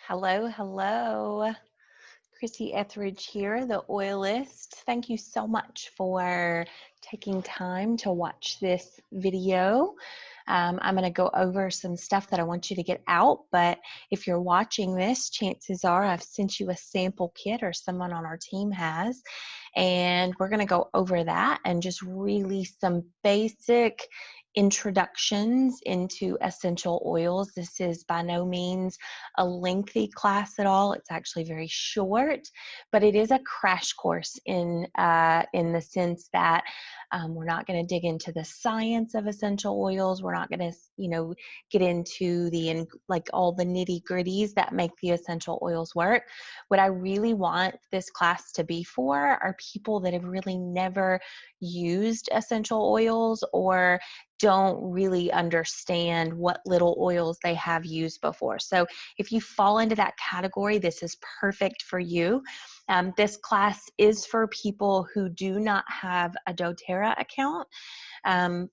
Hello, hello. Chrisy Etheridge here, the Oilest. Thank you so much for taking time to watch this video. I'm going to go over some stuff that I want you to get out, but if you're watching this, chances are I've sent you a sample kit or someone on our team has, and we're going to go over that and just really some basic introductions into essential oils. This is by no means a lengthy class at all. It's actually very short, but it is a crash course in the sense that we're not going to dig into the science of essential oils. We're not going to, get into the like all the nitty gritties that make the essential oils work. What I really want this class to be for are people that have really never used essential oils or don't really understand what little oils they have used before. So if you fall into that category, this is perfect for you. This class is for people who do not have a doTERRA account.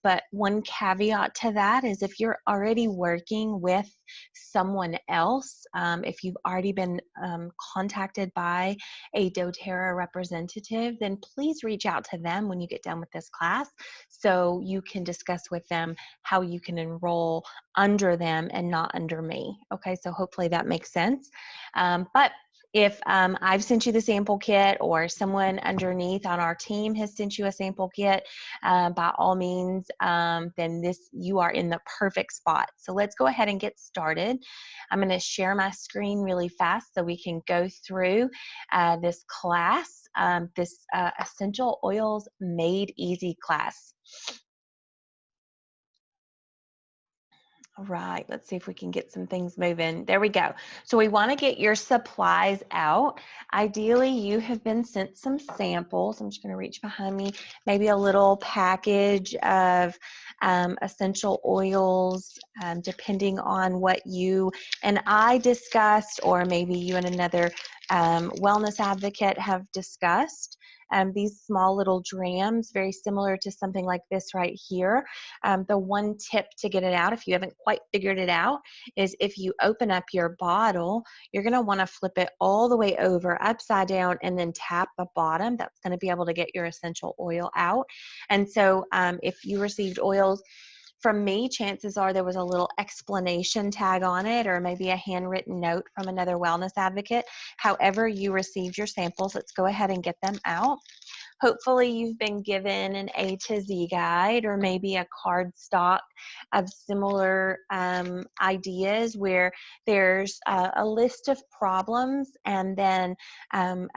But one caveat to that is if you're already working with someone else, if you've already been contacted by a doTERRA representative, then please reach out to them when you get done with this class so you can discuss with them how you can enroll under them and not under me. Okay, so hopefully that makes sense. But if I've sent you the sample kit or someone underneath on our team has sent you a sample kit, by all means, then you are in the perfect spot. So let's go ahead and get started. I'm going to share my screen really fast so we can go through this class, this Essential Oils Made Easy class. All right, let's see if we can get some things moving. There we go. So we want to get your supplies out. Ideally, you have been sent some samples. I'm just going to reach behind me. Maybe a little package of essential oils, depending on what you and I discussed, or maybe you and another wellness advocate have discussed. These small little drams, very similar to something like this right here. The one tip to get it out, if you haven't quite figured it out, is if you open up your bottle, you're going to want to flip it all the way over, upside down, and then tap the bottom. That's going to be able to get your essential oil out. And so if you received oils from me, chances are there was a little explanation tag on it or maybe a handwritten note from another wellness advocate. However you received your samples, let's go ahead and get them out. Hopefully you've been given an A to Z guide or maybe a card stock of similar ideas where there's a list of problems and then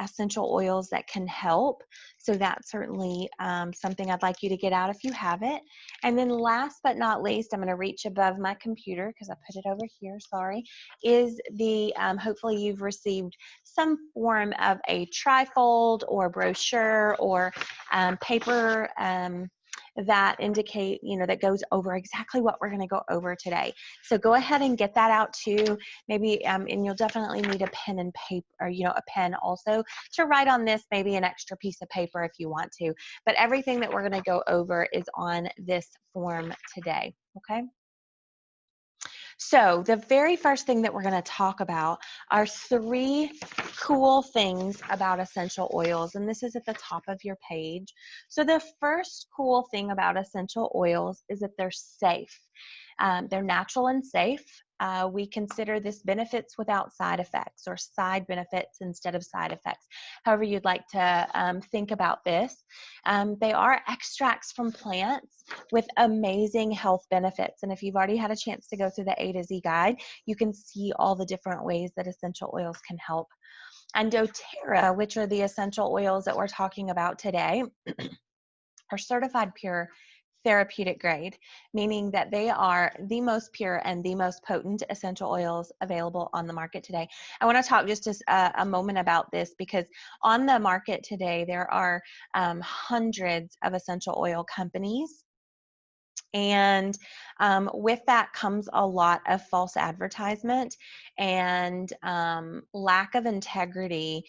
essential oils that can help. So that's certainly something I'd like you to get out if you have it. And then last but not least, I'm going to reach above my computer because I put it over here, sorry, is the, hopefully you've received some form of a trifold or brochure or paper that indicate, that goes over exactly what we're going to go over today. So go ahead and get that out too. Maybe, and you'll definitely need a pen and paper, or, a pen also to write on this, maybe an extra piece of paper if you want to. But everything that we're going to go over is on this form today, okay? So the very first thing that we're going to talk about are 3 cool things about essential oils, and this is at the top of your page. So the first cool thing about essential oils is that they're safe. They're natural and safe. We consider this benefits without side effects or side benefits instead of side effects. However you'd like to think about this. They are extracts from plants with amazing health benefits. And if you've already had a chance to go through the A to Z guide, you can see all the different ways that essential oils can help. And doTERRA, which are the essential oils that we're talking about today, are certified pure therapeutic grade, meaning that they are the most pure and the most potent essential oils available on the market today. I want to talk just a moment about this because on the market today, there are hundreds of essential oil companies. And with that comes a lot of false advertisement and lack of integrity,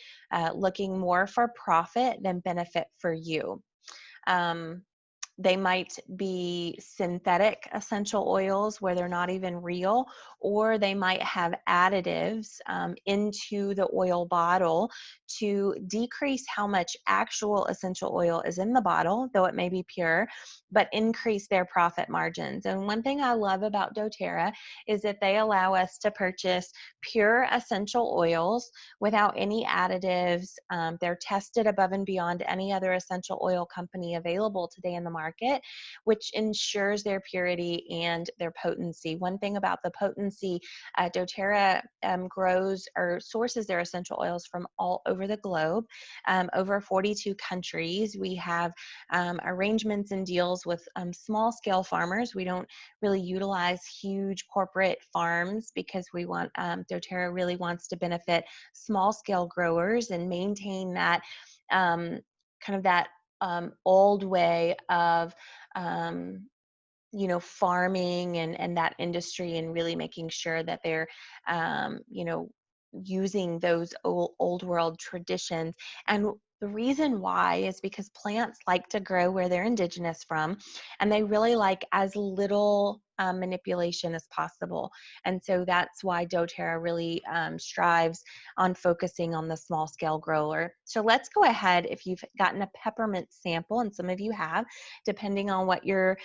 looking more for profit than benefit for you. They might be synthetic essential oils where they're not even real, or they might have additives into the oil bottle to decrease how much actual essential oil is in the bottle, though it may be pure, but increase their profit margins. And one thing I love about doTERRA is that they allow us to purchase pure essential oils without any additives. They're tested above and beyond any other essential oil company available today in the market, which ensures their purity and their potency. One thing about the potency, doTERRA grows or sources their essential oils from all over the globe, over 42 countries. We have arrangements and deals with small scale farmers. We don't really utilize huge corporate farms because we want, doTERRA really wants to benefit small scale growers and maintain that kind of that old way of farming and that industry, and really making sure that they're using those old world traditions. And the reason why is because plants like to grow where they're indigenous from, and they really like as little manipulation as possible. And so that's why doTERRA really strives on focusing on the small scale grower. So let's go ahead, if you've gotten a peppermint sample, and some of you have, depending on what your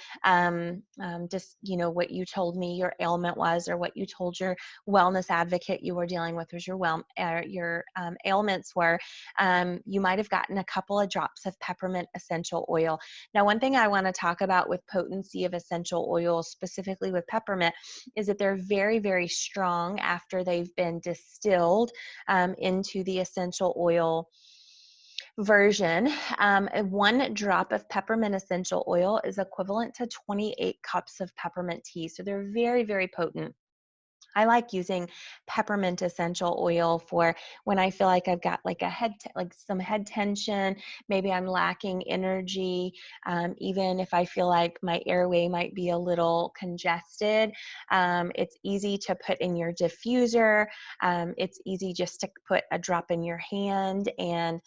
what you told me your ailment was, or what you told your wellness advocate you were dealing with was your ailments were, you might have gotten a couple of drops of peppermint essential oil. Now, one thing I want to talk about with potency of essential oils, specifically with peppermint, is that they're very, very strong after they've been distilled into the essential oil version. 1 drop of peppermint essential oil is equivalent to 28 cups of peppermint tea. So they're very, very potent. I like using peppermint essential oil for when I feel like I've got like some head tension, maybe I'm lacking energy, even if I feel like my airway might be a little congested. It's easy to put in your diffuser. It's easy just to put a drop in your hand and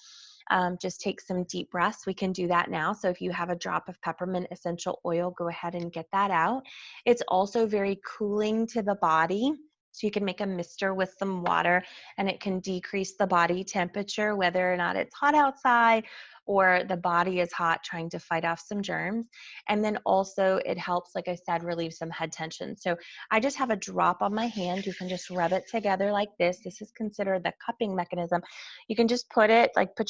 just take some deep breaths. We can do that now. So if you have a drop of peppermint essential oil, go ahead and get that out. It's also very cooling to the body. So you can make a mister with some water, and it can decrease the body temperature, whether or not it's hot outside or the body is hot, trying to fight off some germs. And then also it helps, like I said, relieve some head tension. So I just have a drop on my hand. You can just rub it together like this. This is considered the cupping mechanism. You can just put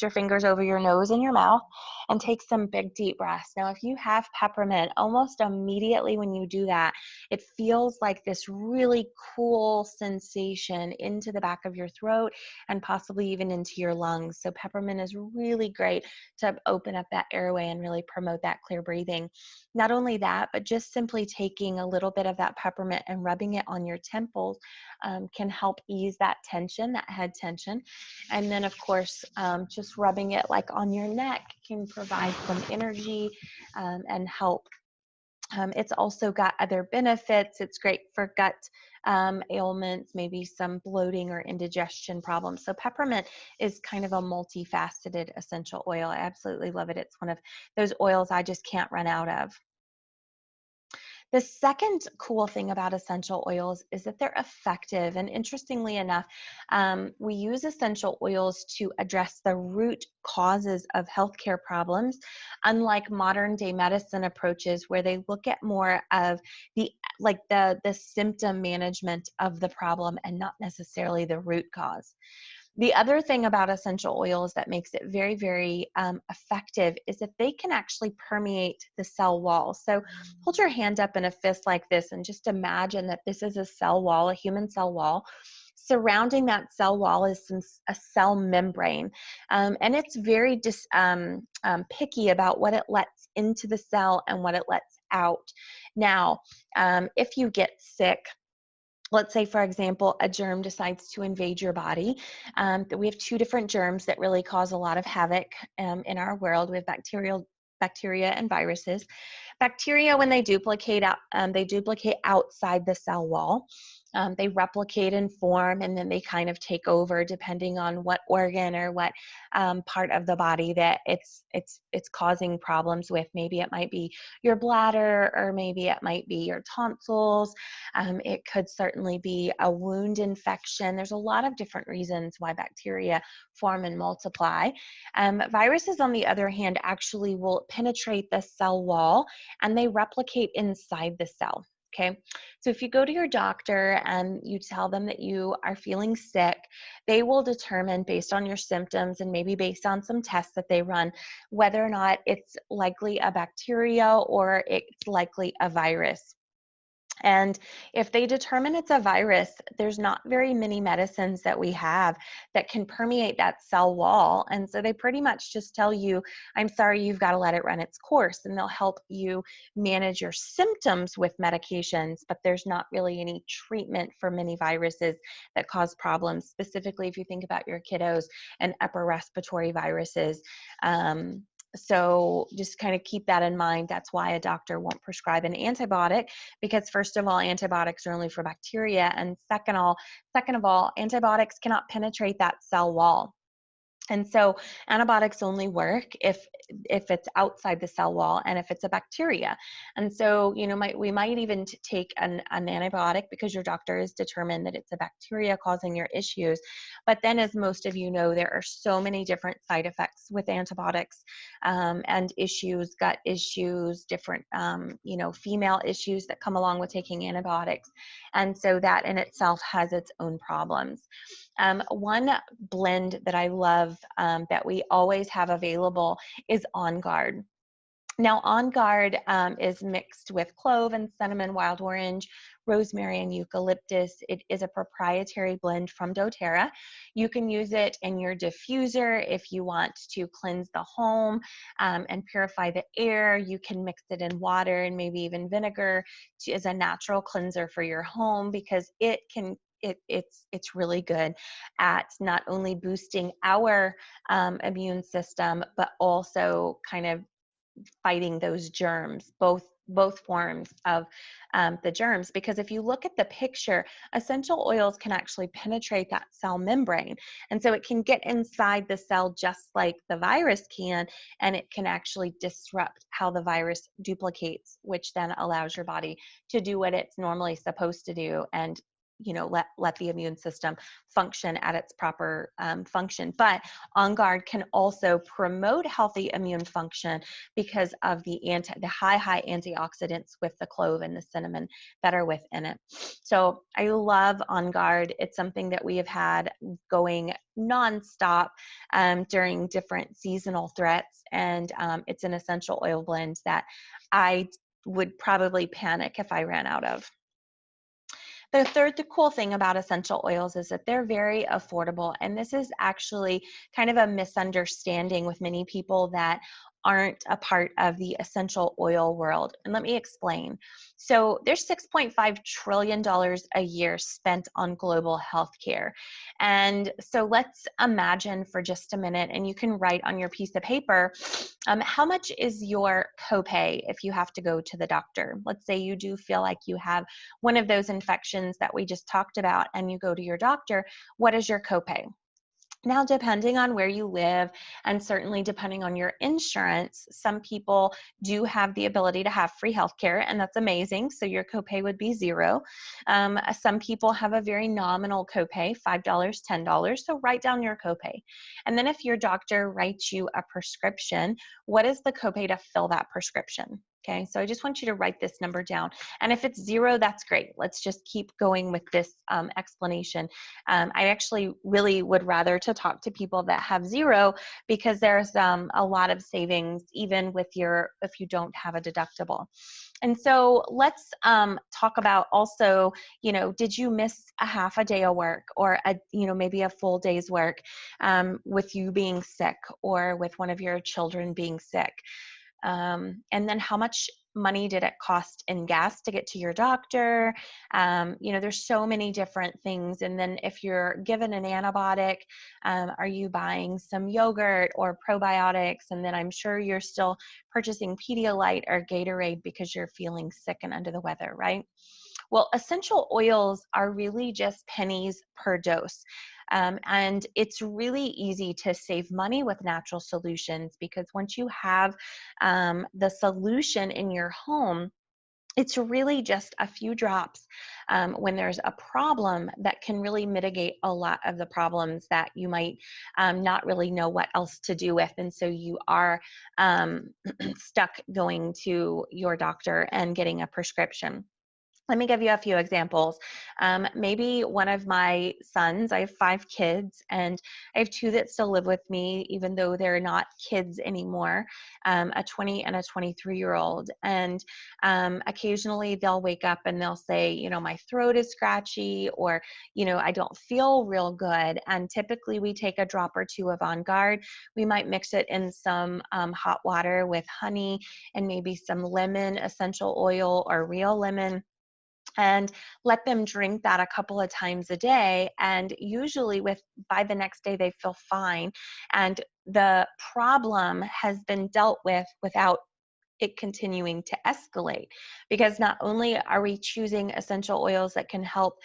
your fingers over your nose and your mouth and take some big deep breaths. Now, if you have peppermint, almost immediately when you do that, it feels like this really cool sensation into the back of your throat and possibly even into your lungs. So peppermint is really great to open up that airway and really promote that clear breathing. Not only that, but just simply taking a little bit of that peppermint and rubbing it on your temples can help ease that tension, that head tension. And then of course, just rubbing it like on your neck can provide some energy and help. It's also got other benefits. It's great for gut ailments, maybe some bloating or indigestion problems. So peppermint is kind of a multifaceted essential oil. I absolutely love it. It's one of those oils I just can't run out of. The second cool thing about essential oils is that they're effective. And interestingly enough, we use essential oils to address the root causes of healthcare problems, unlike modern day medicine approaches where they look at more of the symptom management of the problem and not necessarily the root cause. The other thing about essential oils that makes it very, very effective is that they can actually permeate the cell wall. So hold your hand up in a fist like this and just imagine that this is a cell wall, a human cell wall. Surrounding that cell wall is a cell membrane, and it's very picky about what it lets into the cell and what it lets out. Now, if you get sick, let's say, for example, a germ decides to invade your body. We have 2 different germs that really cause a lot of havoc in our world. We have bacteria and viruses. Bacteria, when they duplicate outside the cell wall. They replicate and form, and then they kind of take over depending on what organ or what part of the body that it's causing problems with. Maybe it might be your bladder, or maybe it might be your tonsils. It could certainly be a wound infection. There's a lot of different reasons why bacteria form and multiply. Viruses, on the other hand, actually will penetrate the cell wall, and they replicate inside the cell. Okay, so if you go to your doctor and you tell them that you are feeling sick, they will determine, based on your symptoms and maybe based on some tests that they run, whether or not it's likely a bacteria or it's likely a virus. And if they determine it's a virus, there's not very many medicines that we have that can permeate that cell wall. And so they pretty much just tell you, I'm sorry, you've got to let it run its course. And they'll help you manage your symptoms with medications, but there's not really any treatment for many viruses that cause problems, specifically if you think about your kiddos and upper respiratory viruses. So just kind of keep that in mind. That's why a doctor won't prescribe an antibiotic, because first of all, antibiotics are only for bacteria, and second of all, antibiotics cannot penetrate that cell wall. And so antibiotics only work if it's outside the cell wall and if it's a bacteria. And so, we might even take an antibiotic because your doctor has determined that it's a bacteria causing your issues. But then, as most of you know, there are so many different side effects with antibiotics, and issues, gut issues, different, female issues that come along with taking antibiotics. And so that in itself has its own problems. One blend that I love, that we always have available, is On Guard. Now, On Guard is mixed with clove and cinnamon, wild orange, rosemary, and eucalyptus. It is a proprietary blend from doTERRA. You can use it in your diffuser if you want to cleanse the home and purify the air. You can mix it in water and maybe even vinegar as a natural cleanser for your home, because it's really good at not only boosting our immune system, but also kind of fighting those germs, both forms of the germs. Because if you look at the picture, essential oils can actually penetrate that cell membrane. And so it can get inside the cell just like the virus can, and it can actually disrupt how the virus duplicates, which then allows your body to do what it's normally supposed to do, and let the immune system function at its proper function. But On Guard can also promote healthy immune function because of the high antioxidants with the clove and the cinnamon that are within it. So I love On Guard. It's something that we have had going nonstop during different seasonal threats, and it's an essential oil blend that I would probably panic if I ran out of. The cool thing about essential oils is that they're very affordable. And this is actually kind of a misunderstanding with many people that aren't a part of the essential oil world. And let me explain. So there's $6.5 trillion a year spent on global healthcare. And so let's imagine for just a minute, and you can write on your piece of paper, how much is your copay if you have to go to the doctor? Let's say you do feel like you have one of those infections that we just talked about, and you go to your doctor. What is your copay? Now, depending on where you live, and certainly depending on your insurance, some people do have the ability to have free healthcare, and that's amazing. So your copay would be $0. Some people have a very nominal copay, $5, $10. So write down your copay. And then if your doctor writes you a prescription, what is the copay to fill that prescription? Okay, so I just want you to write this number down. And if it's $0, that's great. Let's just keep going with this explanation. I actually really would rather to talk to people that have $0, because there's a lot of savings even with if you don't have a deductible. And so let's talk about also, did you miss a half a day of work, or maybe a full day's work with you being sick, or with one of your children being sick? And then how much money did it cost in gas to get to your doctor? There's so many different things. And then if you're given an antibiotic, are you buying some yogurt or probiotics? And then I'm sure you're still purchasing Pedialyte or Gatorade because you're feeling sick and under the weather, right? Well, essential oils are really just pennies per dose. And it's really easy to save money with natural solutions, because once you have the solution in your home, it's really just a few drops when there's a problem that can really mitigate a lot of the problems that you might not really know what else to do with. And so you are stuck going to your doctor and getting a prescription. Let me give you a few examples. Maybe one of my sons, I have 5 kids, and I have 2 that still live with me, even though they're not kids anymore, a 20 and a 23-year-old. And occasionally they'll wake up and they'll say, my throat is scratchy, or, I don't feel real good. And typically we take a drop or 2 of On Guard. We might mix it in some hot water with honey and maybe some lemon essential oil or real lemon, and let them drink that a couple of times a day. And usually by the next day they feel fine, and the problem has been dealt with without it continuing to escalate. Because not only are we choosing essential oils that can help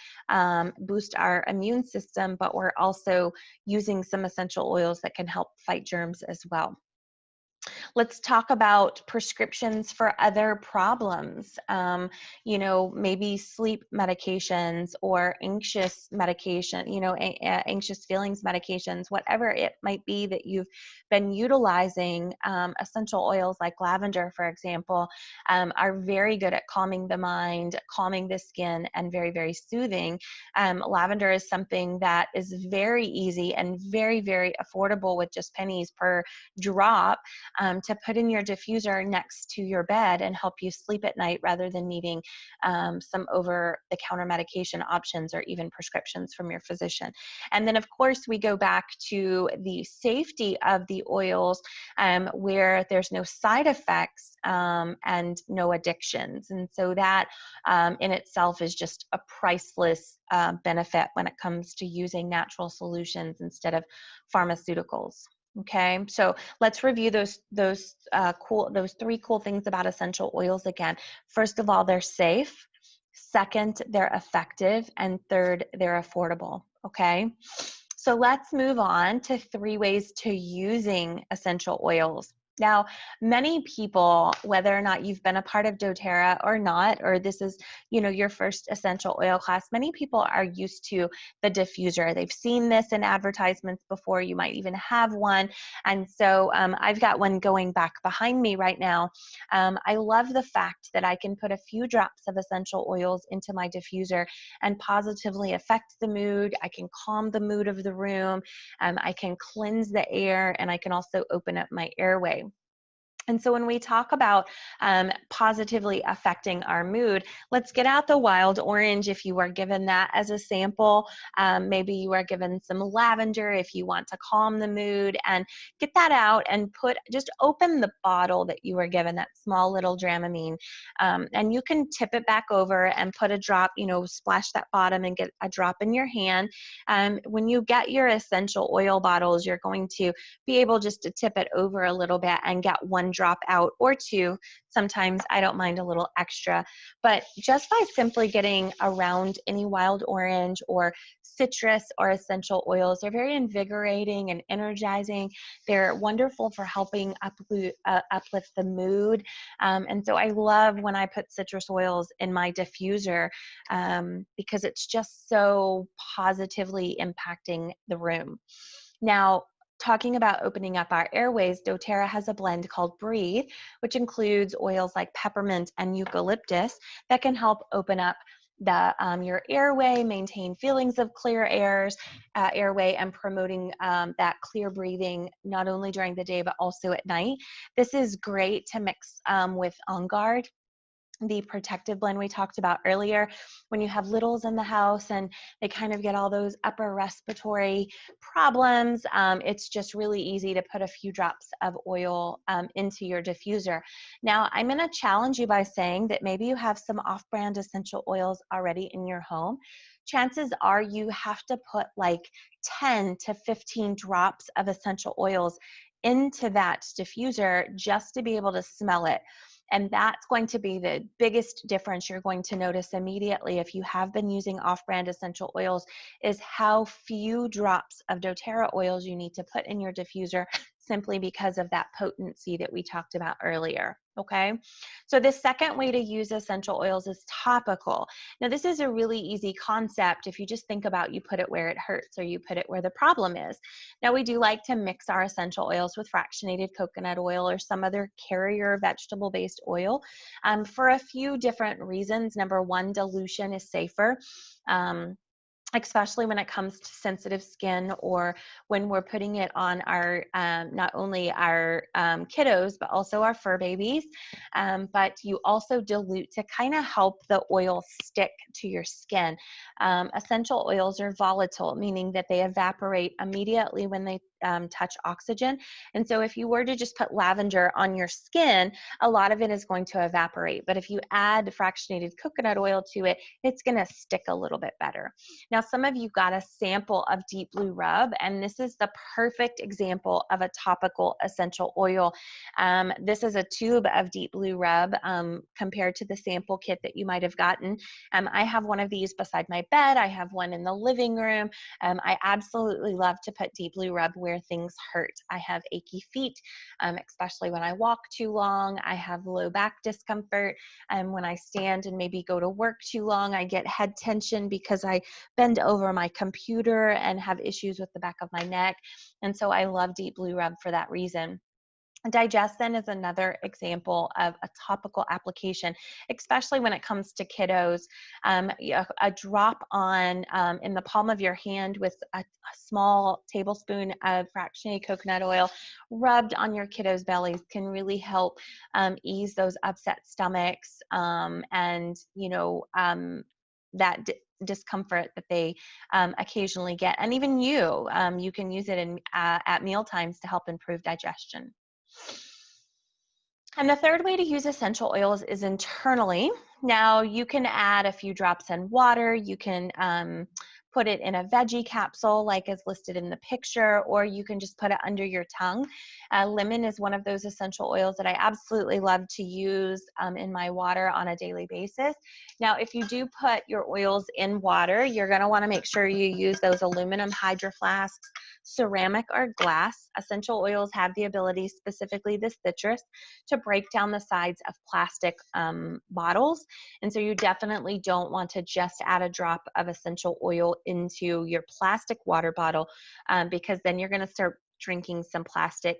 boost our immune system, but we're also using some essential oils that can help fight germs as well. Let's talk about prescriptions for other problems. Maybe sleep medications or anxious medication, anxious feelings medications, whatever it might be that you've been utilizing. Essential oils like lavender, for example, are very good at calming the mind, calming the skin, and very, very soothing. Lavender is something that is very easy and very, very affordable with just pennies per drop, to put in your diffuser next to your bed and help you sleep at night, rather than needing some over-the-counter medication options or even prescriptions from your physician. And then, of course, we go back to the safety of the oils, where there's no side effects and no addictions. And so that in itself is just a priceless benefit when it comes to using natural solutions instead of pharmaceuticals. Okay, so let's review those 3 cool things about essential oils again. First of all, they're safe. Second, they're effective. And third, they're affordable. Okay, so let's move on to 3 ways to using essential oils. Now, many people, whether or not you've been a part of doTERRA or not, or this is, your first essential oil class, many people are used to the diffuser. They've seen this in advertisements before. You might even have one. And so I've got one going back behind me right now. I love the fact that I can put a few drops of essential oils into my diffuser and positively affect the mood. I can calm the mood of the room. I can cleanse the air, and I can also open up my airway. And so when we talk about positively affecting our mood, let's get out the wild orange if you are given that as a sample. Maybe you are given some lavender if you want to calm the mood, and get that out and just open the bottle that you were given, that small little Dramamine. And you can tip it back over and put a drop, splash that bottom and get a drop in your hand. When you get your essential oil bottles, you're going to be able just to tip it over a little bit and get 1 drop out, or 2. Sometimes I don't mind a little extra, but just by simply getting around any wild orange or citrus or essential oils, they're very invigorating and energizing. They're wonderful for helping uplift the mood. And so I love when I put citrus oils in my diffuser, because it's just so positively impacting the room. Now, talking about opening up our airways, doTERRA has a blend called Breathe, which includes oils like peppermint and eucalyptus that can help open up your airway, maintain feelings of clear airway, and promoting that clear breathing not only during the day but also at night. This is great to mix with On Guard, the protective blend we talked about earlier. When you have littles in the house and they kind of get all those upper respiratory problems, it's just really easy to put a few drops of oil into your diffuser. Now, I'm going to challenge you by saying that maybe you have some off-brand essential oils already in your home. Chances are you have to put like 10 to 15 drops of essential oils into that diffuser just to be able to smell it. And that's going to be the biggest difference you're going to notice immediately if you have been using off-brand essential oils, is how few drops of doTERRA oils you need to put in your diffuser, simply because of that potency that we talked about earlier. Okay, so the second way to use essential oils is topical. Now, this is a really easy concept if you just think about you put it where it hurts or you put it where the problem is. Now, we do like to mix our essential oils with fractionated coconut oil or some other carrier vegetable-based oil for a few different reasons. Number one, dilution is safer. Especially when it comes to sensitive skin, or when we're putting it on our, not only our kiddos, but also our fur babies. But you also dilute to kind of help the oil stick to your skin. Essential oils are volatile, meaning that they evaporate immediately when they touch oxygen. And so if you were to just put lavender on your skin, a lot of it is going to evaporate. But if you add fractionated coconut oil to it, it's going to stick a little bit better. Now, some of you got a sample of Deep Blue Rub, and this is the perfect example of a topical essential oil. This is a tube of Deep Blue Rub compared to the sample kit that you might have gotten. I have one of these beside my bed. I have one in the living room. I absolutely love to put Deep Blue Rub where things hurt. I have achy feet, especially when I walk too long. I have low back discomfort. When I stand and maybe go to work too long, I get head tension because I bend over my computer and have issues with the back of my neck. And so I love Deep Blue Rub for that reason. Digestin is another example of a topical application, especially when it comes to kiddos. A drop on in the palm of your hand with a small tablespoon of fractionated coconut oil rubbed on your kiddos' bellies can really help ease those upset stomachs and, that discomfort that they occasionally get. And even you can use it at meal times to help improve digestion. And the third way to use essential oils is internally. Now, you can add a few drops in water. You can put it in a veggie capsule like is listed in the picture, or you can just put it under your tongue. Lemon is one of those essential oils that I absolutely love to use in my water on a daily basis. Now, if you do put your oils in water, you're going to want to make sure you use those aluminum hydro flasks, ceramic or glass. Essential oils have the ability, specifically the citrus, to break down the sides of plastic bottles. And so you definitely don't want to just add a drop of essential oil into your plastic water bottle because then you're going to start drinking some plastic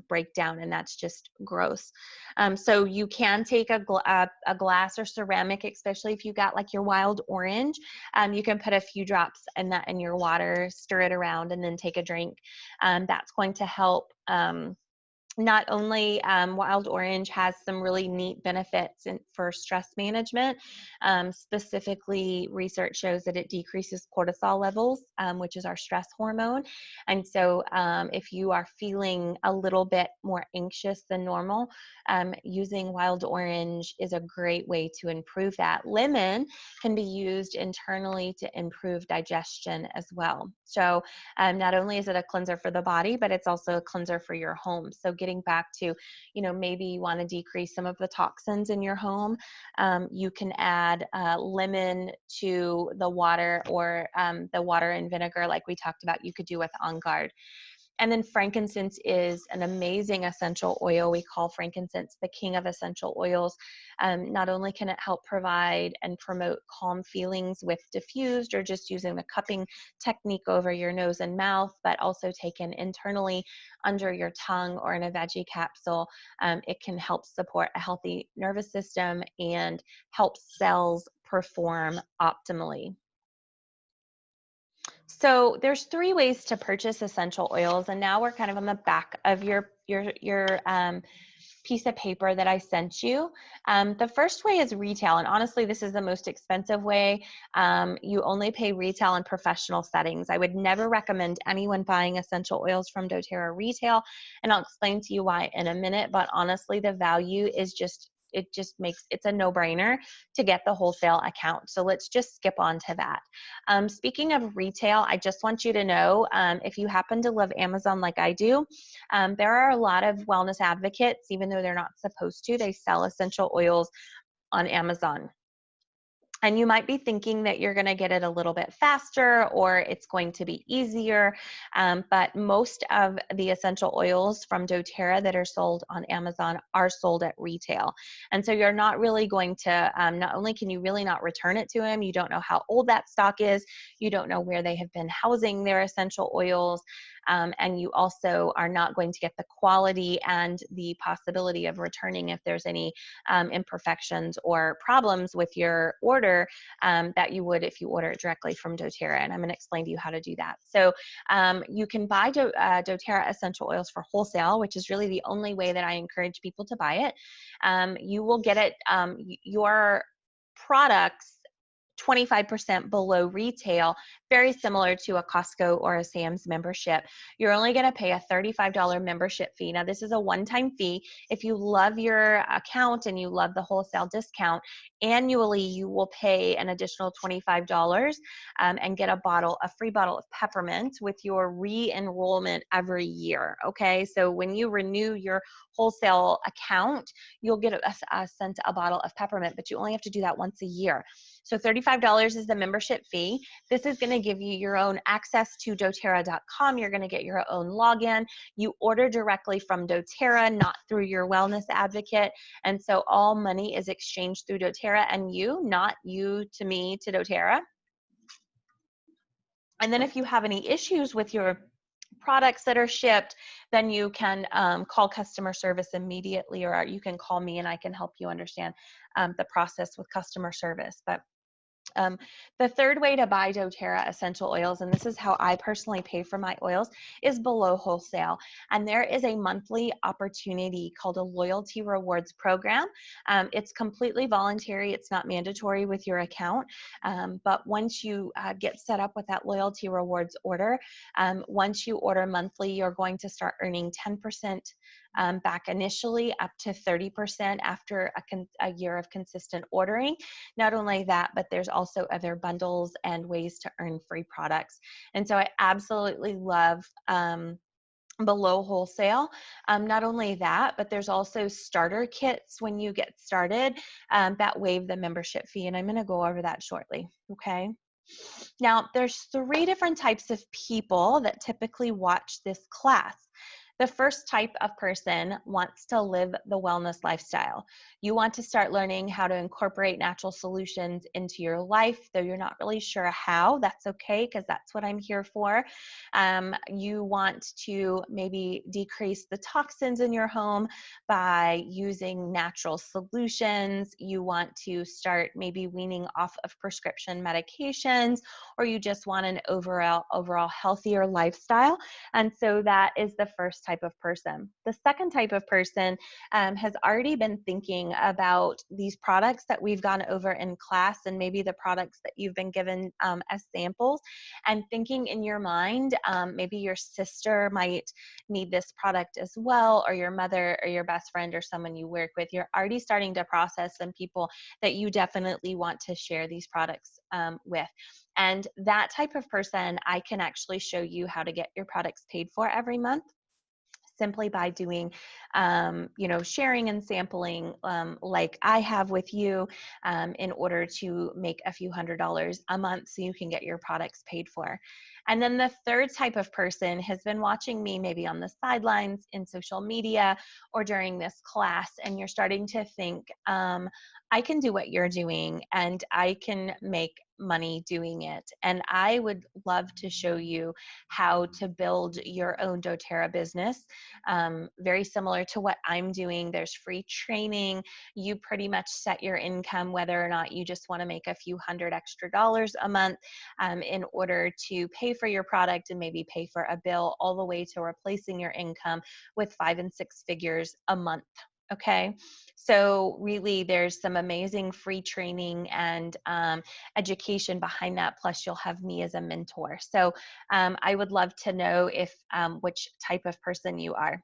breakdown, and that's just gross. So you can take a glass or ceramic, especially if you got like your wild orange. You can put a few drops in that in your water, stir it around, and then take a drink. That's going to help. Not only wild orange has some really neat benefits for stress management. Specifically, research shows that it decreases cortisol levels, which is our stress hormone. And so if you are feeling a little bit more anxious than normal, using wild orange is a great way to improve that. Lemon can be used internally to improve digestion as well. So not only is it a cleanser for the body, but it's also a cleanser for your home. So getting back to, maybe you want to decrease some of the toxins in your home, you can add lemon to the water, or the water and vinegar like we talked about you could do with On Guard. And then frankincense is an amazing essential oil. We call frankincense the king of essential oils. Not only can it help provide and promote calm feelings with diffused or just using the cupping technique over your nose and mouth, but also taken internally under your tongue or in a veggie capsule. It can help support a healthy nervous system and help cells perform optimally. So there's 3 ways to purchase essential oils, and now we're kind of on the back of your piece of paper that I sent you. The first way is retail, and honestly, this is the most expensive way. You only pay retail in professional settings. I would never recommend anyone buying essential oils from doTERRA retail, and I'll explain to you why in a minute, but honestly, the value is just it just makes, it's a no-brainer to get the wholesale account. So let's just skip on to that. Speaking of retail, I just want you to know, if you happen to love Amazon like I do, there are a lot of wellness advocates, even though they're not supposed to, they sell essential oils on Amazon. And you might be thinking that you're going to get it a little bit faster or it's going to be easier, but most of the essential oils from doTERRA that are sold on Amazon are sold at retail. And so you're not really going to, not only can you really not return it to them, you don't know how old that stock is, you don't know where they have been housing their essential oils, and you also are not going to get the quality and the possibility of returning if there's any imperfections or problems with your order that you would if you order it directly from doTERRA. And I'm going to explain to you how to do that. So you can buy doTERRA essential oils for wholesale, which is really the only way that I encourage people to buy it. You will get it, your products 25% below retail, very similar to a Costco or a Sam's membership. You're only going to pay a $35 membership fee. Now, this is a one-time fee. If you love your account and you love the wholesale discount, annually you will pay an additional $25 and get a free bottle of peppermint with your re-enrollment every year. Okay, so when you renew your wholesale account, you'll get sent a bottle of peppermint, but you only have to do that once a year. So $35 is the membership fee. This is going to give you your own access to doTERRA.com. You're going to get your own login. You order directly from doTERRA, not through your wellness advocate. And so all money is exchanged through doTERRA and you, not you to me to doTERRA. And then if you have any issues with your products that are shipped, then you can call customer service immediately, or you can call me and I can help you understand the process with customer service. But the third way to buy doTERRA essential oils, and this is how I personally pay for my oils, is below wholesale. And there is a monthly opportunity called a loyalty rewards program. It's completely voluntary. It's not mandatory with your account. But once you get set up with that loyalty rewards order, once you order monthly, you're going to start earning 10% back initially, up to 30% after a year of consistent ordering. Not only that, but there's also other bundles and ways to earn free products. And so I absolutely love below wholesale. Not only that, but there's also starter kits when you get started that waive the membership fee. And I'm going to go over that shortly. Okay. Now, there's 3 different types of people that typically watch this class. The first type of person wants to live the wellness lifestyle. You want to start learning how to incorporate natural solutions into your life, though you're not really sure how. That's okay, because that's what I'm here for. You want to maybe decrease the toxins in your home by using natural solutions. You want to start maybe weaning off of prescription medications, or you just want an overall healthier lifestyle. And so that is the first type of person. The second type of person has already been thinking about these products that we've gone over in class, and maybe the products that you've been given as samples, and thinking in your mind, maybe your sister might need this product as well, or your mother or your best friend or someone you work with. You're already starting to process some people that you definitely want to share these products with. And that type of person, I can actually show you how to get your products paid for every month, simply by doing, sharing and sampling like I have with you in order to make a few $100s a month so you can get your products paid for. And then the third type of person has been watching me maybe on the sidelines in social media or during this class, and you're starting to think, I can do what you're doing and I can make money doing it. And I would love to show you how to build your own doTERRA business. Very similar to what I'm doing. There's free training. You pretty much set your income, whether or not you just want to make a few $100 extra a month in order to pay for your product and maybe pay for a bill, all the way to replacing your income with 5 and 6 figures a month. Okay, so really there's some amazing free training and education behind that. Plus you'll have me as a mentor. So I would love to know if which type of person you are.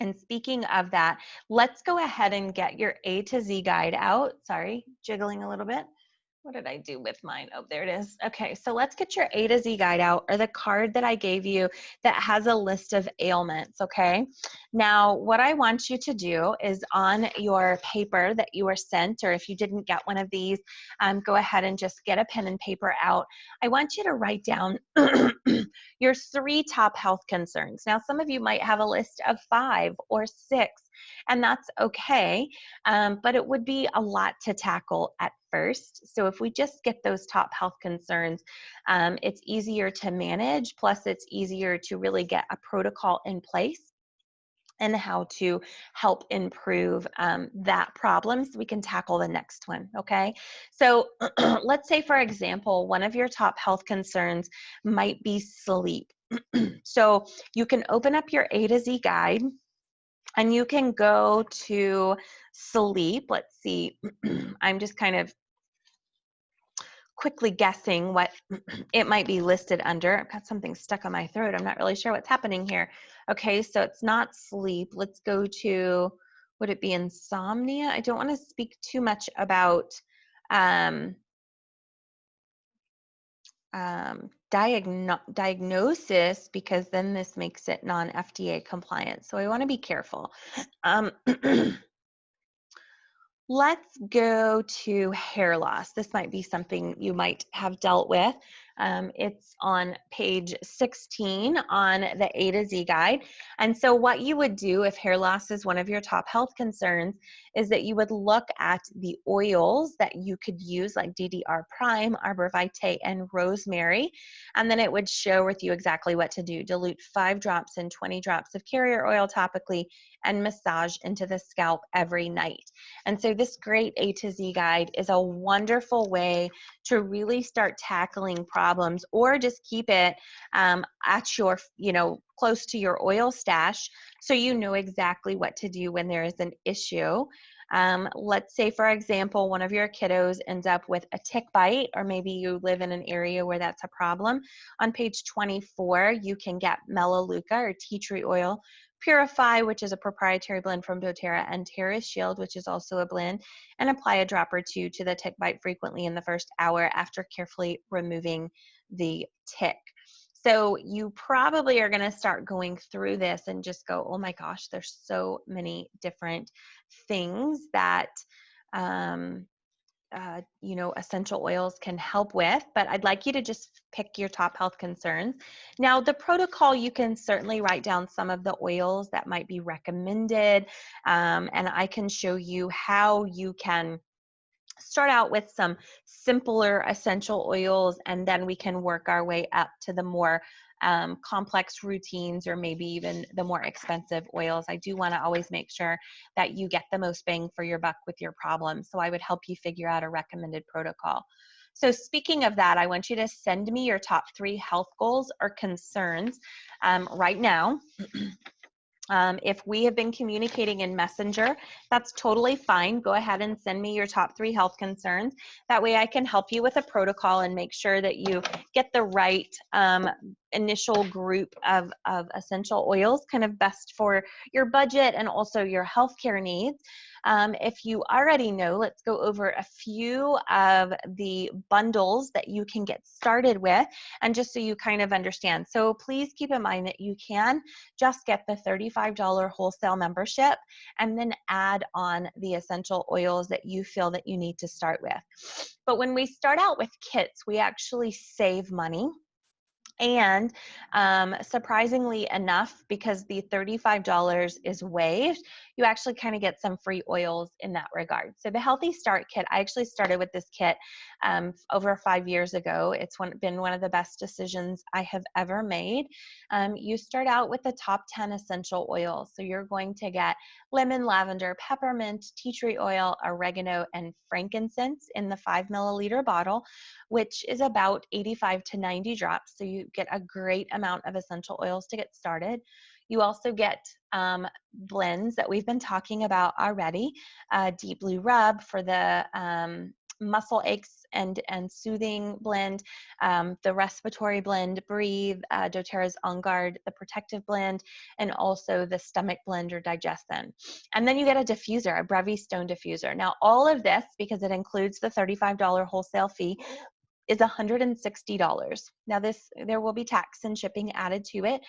And speaking of that, let's go ahead and get your A to Z guide out. Sorry, jiggling a little bit. What did I do with mine? Oh, there it is. Okay, so let's get your A to Z guide out, or the card that I gave you that has a list of ailments, okay? Now, what I want you to do is on your paper that you were sent, or if you didn't get one of these, go ahead and just get a pen and paper out. I want you to write down your 3 top health concerns. Now, some of you might have a list of 5 or 6, and that's okay, but it would be a lot to tackle at first. So if we just get those top health concerns, it's easier to manage, plus it's easier to really get a protocol in place and how to help improve that problem so we can tackle the next one, okay? So let's say, for example, one of your top health concerns might be sleep. So you can open up your A to Z guide and you can go to sleep. Let's see, I'm just kind of quickly guessing what it might be listed under. I've got something stuck on my throat. I'm not really sure what's happening here. Okay, so it's not sleep. Let's go to, would it be insomnia? I don't want to speak too much about diagnosis, because then this makes it non-FDA compliant. So I want to be careful. Let's go to hair loss. This might be something you might have dealt with. It's on page 16 on the A to Z guide. And so what you would do if hair loss is one of your top health concerns is that you would look at the oils that you could use, like DDR Prime, Arbor Vitae, and Rosemary. And then it would share with you exactly what to do. Dilute 5 drops and 20 drops of carrier oil topically and massage into the scalp every night. And so this great A to Z guide is a wonderful way to really start tackling problems, or just keep it at your, close to your oil stash, so you know exactly what to do when there is an issue. Let's say, for example, one of your kiddos ends up with a tick bite, or maybe you live in an area where that's a problem. On page 24, you can get Melaleuca or tea tree oil, Purify, which is a proprietary blend from doTERRA, and Terra Shield, which is also a blend, and apply a drop or two to the tick bite frequently in the first hour after carefully removing the tick. So you probably are going to start going through this and just go, oh my gosh, there's so many different things that essential oils can help with, but I'd like you to just pick your top health concerns. Now, the protocol, you can certainly write down some of the oils that might be recommended, and I can show you how you can start out with some simpler essential oils, and then we can work our way up to the more complex routines, or maybe even the more expensive oils. I do want to always make sure that you get the most bang for your buck with your problem. So I would help you figure out a recommended protocol. So speaking of that, I want you to send me your top 3 health goals or concerns right now. If we have been communicating in Messenger, that's totally fine. Go ahead and send me your top 3 health concerns. That way I can help you with a protocol and make sure that you get the right initial group of essential oils, kind of best for your budget and also your healthcare needs. If you already know, let's go over a few of the bundles that you can get started with, and just so you kind of understand. So please keep in mind that you can just get the $35 wholesale membership and then add on the essential oils that you feel that you need to start with. But when we start out with kits, we actually save money. And surprisingly enough, because the $35 is waived, you actually kind of get some free oils in that regard. So the Healthy Start Kit, I actually started with this kit over 5 years ago. It's been one of the best decisions I have ever made. You start out with the top 10 essential oils. So you're going to get lemon, lavender, peppermint, tea tree oil, oregano, and frankincense in the 5 milliliter bottle, which is about 85 to 90 drops. So you get a great amount of essential oils to get started. You also get blends that we've been talking about already. Deep Blue Rub for the muscle aches and soothing blend, the respiratory blend, Breathe, doTERRA's On Guard, the protective blend, and also the stomach blend or digestion. And then you get a diffuser, a Brevi Stone diffuser. Now, all of this, because it includes the $35 wholesale fee, is $160. Now there will be tax and shipping added to it,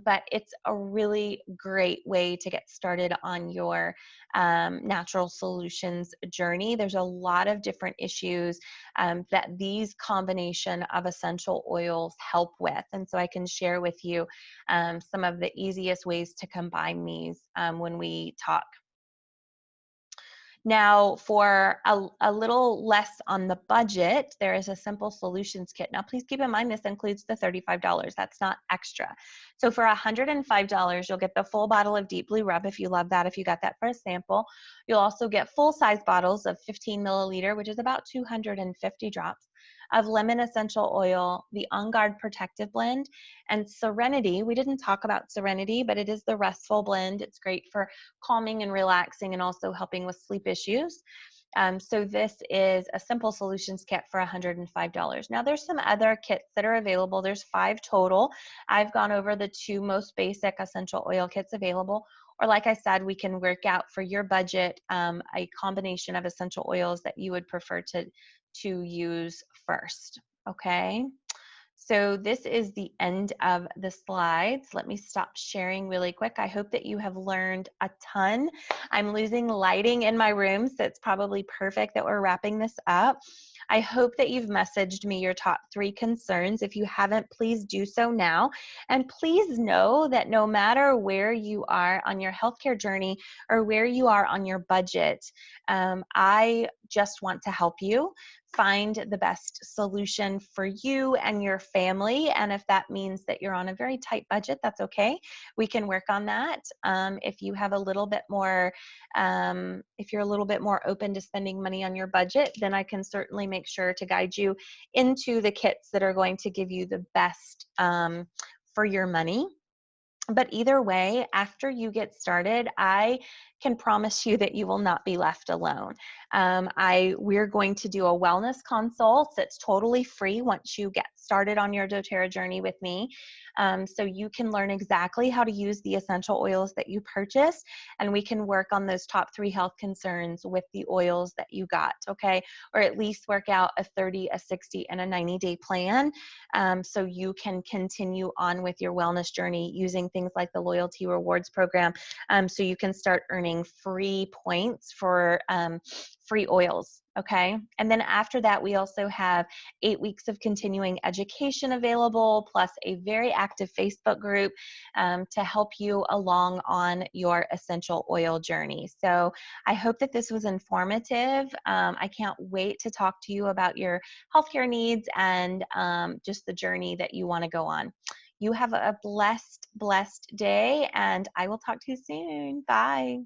but it's a really great way to get started on your natural solutions journey. There's a lot of different issues that these combination of essential oils help with, and so I can share with you some of the easiest ways to combine these when we talk. Now, for a little less on the budget, there is a simple solutions kit. Now, please keep in mind this includes the $35. That's not extra. So for $105, you'll get the full bottle of Deep Blue Rub if you love that, if you got that for a sample. You'll also get full-size bottles of 15 milliliter, which is about 250 drops, of lemon essential oil, the On Guard protective blend, and Serenity. We didn't talk about Serenity, but it is the restful blend. It's great for calming and relaxing and also helping with sleep issues. So this is a simple solutions kit for $105. Now there's some other kits that are available. There's 5 total. I've gone over the 2 most basic essential oil kits available. Or like I said, we can work out for your budget a combination of essential oils that you would prefer to use first, okay? So this is the end of the slides. Let me stop sharing really quick. I hope that you have learned a ton. I'm losing lighting in my room, so it's probably perfect that we're wrapping this up. I hope that you've messaged me your top 3 concerns. If you haven't, please do so now. And please know that no matter where you are on your healthcare journey or where you are on your budget, I just want to help you find the best solution for you and your family. And if that means that you're on a very tight budget, that's okay. We can work on that. If you have a little bit more, if you're a little bit more open to spending money on your budget, then I can certainly make sure to guide you into the kits that are going to give you the best for your money. But either way, after you get started, I can promise you that you will not be left alone. We're going to do a wellness consult that's totally free once you get started on your doTERRA journey with me. So you can learn exactly how to use the essential oils that you purchase, and we can work on those top 3 health concerns with the oils that you got, okay? Or at least work out a 30, a 60, and a 90-day plan so you can continue on with your wellness journey using things like the loyalty rewards program, so you can start earning free points for free oils, okay? And then after that, we also have 8 weeks of continuing education available, plus a very active Facebook group to help you along on your essential oil journey. So I hope that this was informative. I can't wait to talk to you about your healthcare needs and just the journey that you want to go on. You have a blessed day, and I will talk to you soon. Bye.